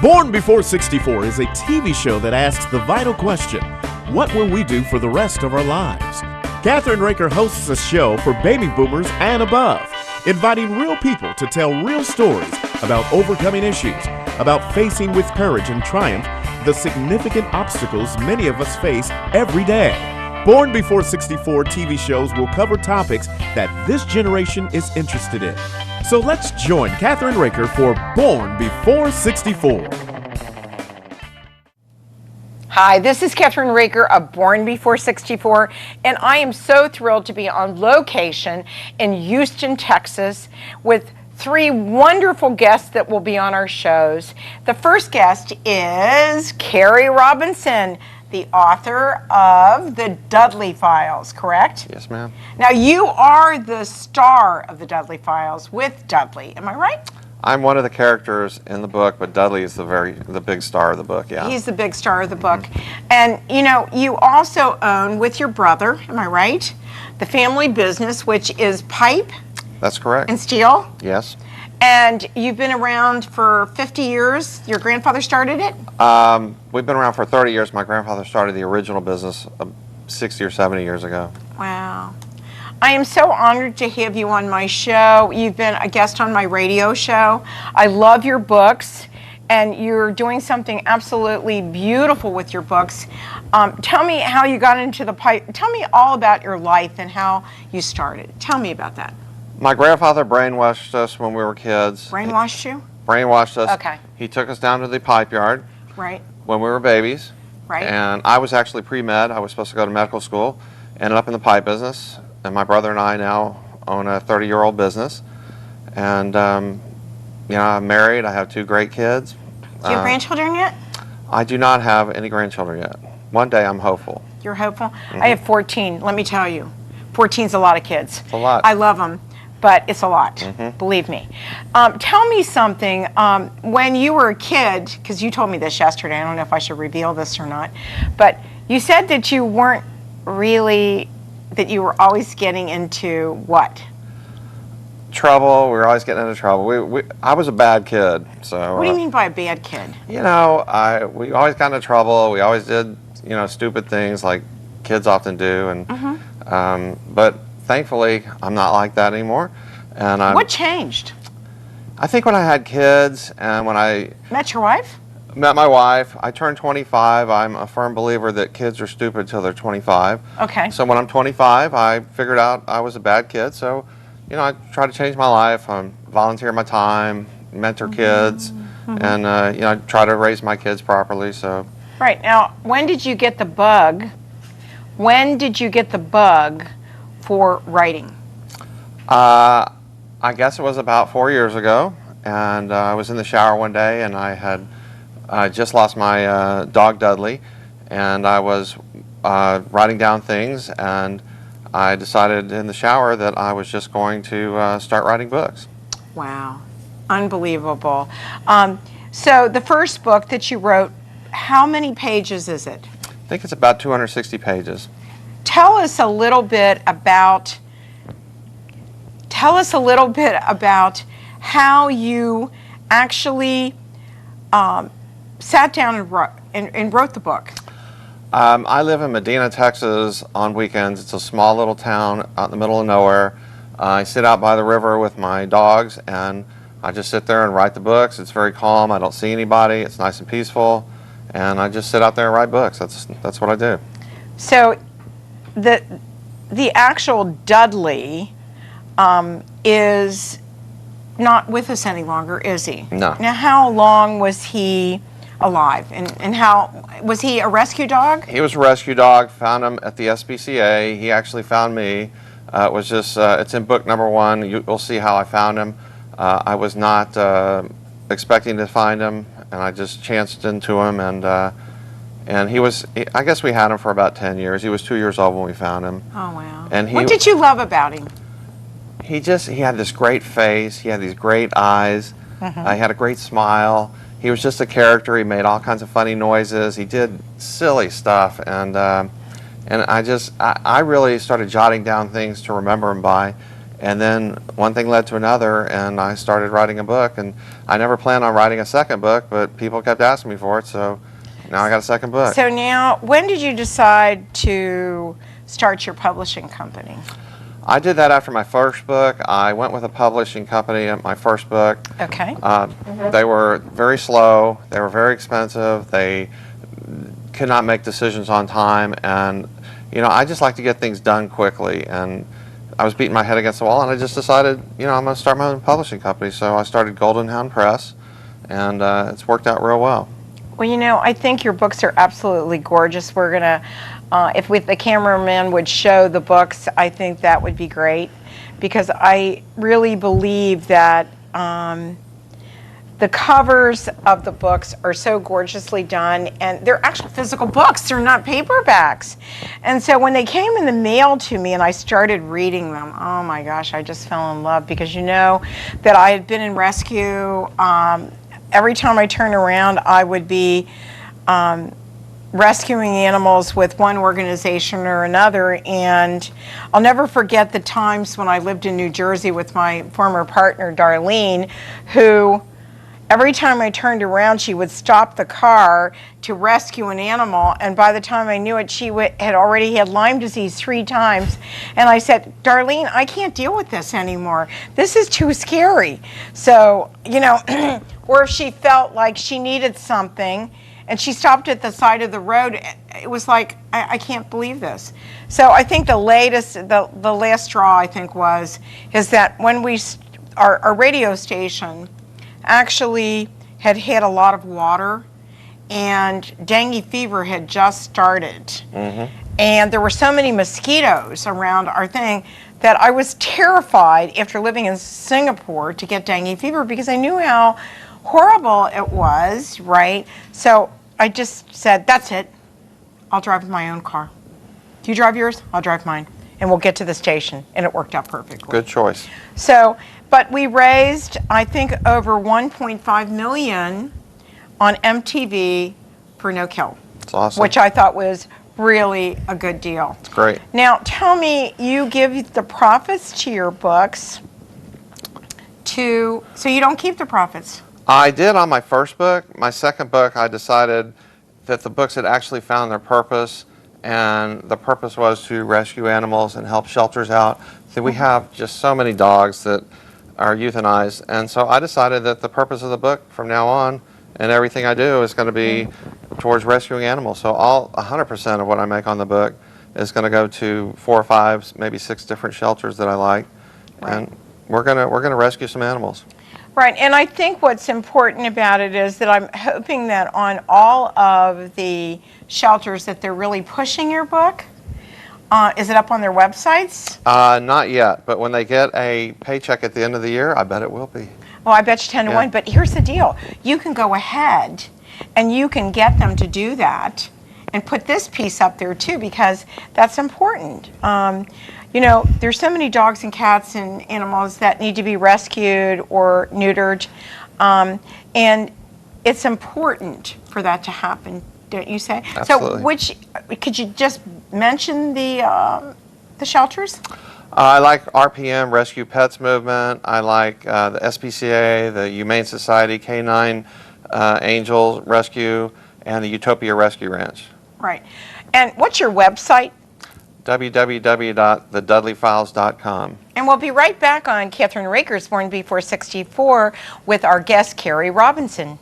Born Before 64 is a TV show that asks the vital question, what will we do for the rest of our lives? Kathryn Raaker hosts a show for baby boomers and above, inviting real people to tell real stories about overcoming issues, about facing with courage and triumph the significant obstacles many of us face every day. Born Before 64 TV shows will cover topics that this generation is interested in. So let's join Kathryn Raaker for Born Before 64. Hi, this is Kathryn Raaker of Born Before 64, and I am so thrilled to be on location in Houston, Texas, with three wonderful guests that will be on our shows. The first guest is Cary Robinson, the author of the Dudley Files, correct? Yes, ma'am. Now, you are the star of the Dudley Files with Dudley, am I right? I'm one of the characters in the book, but Dudley is the big star of the book, yeah. He's the big star of the book. And, you know, you also own, with your brother, am I right, the family business, which is pipe. That's correct. And steel. Yes. And you've been around for 50 years. Your grandfather started it? We've been around for 30 years. My grandfather started the original business 60 or 70 years ago. Wow. I am so honored to have you on my show. You've been a guest on my radio show. I love your books, and you're doing something absolutely beautiful with your books. Tell me how you got into the pipe. Tell me all about your life and how you started. Tell me about that. My grandfather brainwashed us when we were kids. Brainwashed you? Brainwashed us. Okay. He took us down to the pipe yard. Right. When we were babies. Right. And I was actually pre-med. I was supposed to go to medical school. Ended up in the pipe business. And my brother and I now own a 30-year-old business. And, you know, I'm married. I have two great kids. Do you have grandchildren yet? I do not have any grandchildren yet. One day I'm hopeful. You're hopeful? I have 14. Let me tell you. 14's a lot of kids. It's a lot. I love them. But it's a lot, believe me. Tell me something, when you were a kid, because you told me this yesterday, I don't know if I should reveal this or not, but you said that you weren't really, that you were always getting into what? Trouble. We were always getting into trouble. I was a bad kid. So. What do you mean by a bad kid? You know, we always got into trouble. We always did, you know, stupid things like kids often do. And but thankfully, I'm not like that anymore. And what changed? I think when I had kids and when I met your wife? Met my wife. I turned 25. I'm a firm believer that kids are stupid till they're 25. Okay. So when I'm 25, I figured out I was a bad kid. So, you know, I try to change my life. I volunteer my time, mentor kids, and, you know, I try to raise my kids properly. So. Right. Now, when did you get the bug? When did you get the bug for writing? I guess it was about 4 years ago, and I was in the shower one day, and I had just lost my dog Dudley, and I was writing down things, and I decided in the shower that I was just going to start writing books. Wow, unbelievable. So the first book that you wrote, how many pages is it? I think it's about 260 pages. Tell us a little bit about how you actually sat down and wrote the book. I live in Medina, Texas on weekends. It's a small little town out in the middle of nowhere. I sit out by the river with my dogs, and I just sit there and write the books. It's very calm. I don't see anybody. It's nice and peaceful, and I just sit out there and write books. That's what I do. So the actual Dudley is not with us any longer, is he? No. Now, how long was he alive? And how, was he a rescue dog? He was a rescue dog. Found him at the SPCA. He actually found me. It was just, it's in book number 1. You'll see how I found him. I was not expecting to find him, and I just chanced into him, and he was, I guess we had him for about 10 years. He was 2 years old when we found him. Oh, wow. And what did you love about him? He had this great face. He had these great eyes. He had a great smile. He was just a character. He made all kinds of funny noises. He did silly stuff. And I really started jotting down things to remember him by. And then one thing led to another, and I started writing a book. And I never planned on writing a second book, but people kept asking me for it, so now I got a second book. So now, when did you decide to start your publishing company? I did that after my first book. I went with a publishing company at my first book. Okay. They were very slow. They were very expensive. They could not make decisions on time. And, you know, I just like to get things done quickly. And I was beating my head against the wall, and I just decided, you know, I'm going to start my own publishing company. So I started Golden Hound Press, and it's worked out real well. Well, you know, I think your books are absolutely gorgeous. We're going to, if the cameraman would show the books, I think that would be great, because I really believe that the covers of the books are so gorgeously done, and they're actual physical books. They're not paperbacks. And so when they came in the mail to me and I started reading them, oh my gosh, I just fell in love, because you know that I had been in rescue. Every time I turned around, I would be rescuing animals with one organization or another, and I'll never forget the times when I lived in New Jersey with my former partner, Darlene, who every time I turned around, she would stop the car to rescue an animal, and by the time I knew it, she had already had Lyme disease 3 times. And I said, Darlene, I can't deal with this anymore. This is too scary. So, you know, or if she felt like she needed something and she stopped at the side of the road, it was like, I can't believe this. So I think the last straw, I think, is that when our radio station actually had a lot of water, and dengue fever had just started. Mm-hmm. And there were so many mosquitoes around our thing that I was terrified after living in Singapore to get dengue fever, because I knew how horrible it was, right? So I just said, that's it. I'll drive my own car. Do you drive yours? I'll drive mine. And we'll get to the station. And it worked out perfectly. Good choice. So, but we raised, I think, over $1.5 million on MTV for No Kill. That's awesome. Which I thought was really a good deal. It's great. Now, tell me, you give the profits to your books so you don't keep the profits. I did on my first book. My second book, I decided that the books had actually found their purpose, and the purpose was to rescue animals and help shelters out. So we have just so many dogs that are euthanized, and so I decided that the purpose of the book from now on and everything I do is going to be towards rescuing animals. So 100% of what I make on the book is going to go to 4 or 5, maybe 6 different shelters that I like, right. And we're gonna rescue some animals. Right, and I think what's important about it is that I'm hoping that on all of the shelters that they're really pushing your book. Is it up on their websites? Not yet, but when they get a paycheck at the end of the year, I bet it will be. Well, I bet you 10 to 1, but here's the deal. You can go ahead and you can get them to do that and put this piece up there too, because that's important. You know, there's so many dogs and cats and animals that need to be rescued or neutered, and it's important for that to happen, don't you say? Absolutely. So, could you just mention the shelters? I like RPM, Rescue Pets Movement. I like the SPCA, the Humane Society, Canine Angel Rescue, and the Utopia Rescue Ranch. Right. And what's your website? www.thedudleyfiles.com. And we'll be right back on Kathryn Raaker's Born Before 64 with our guest, Cary Robinson.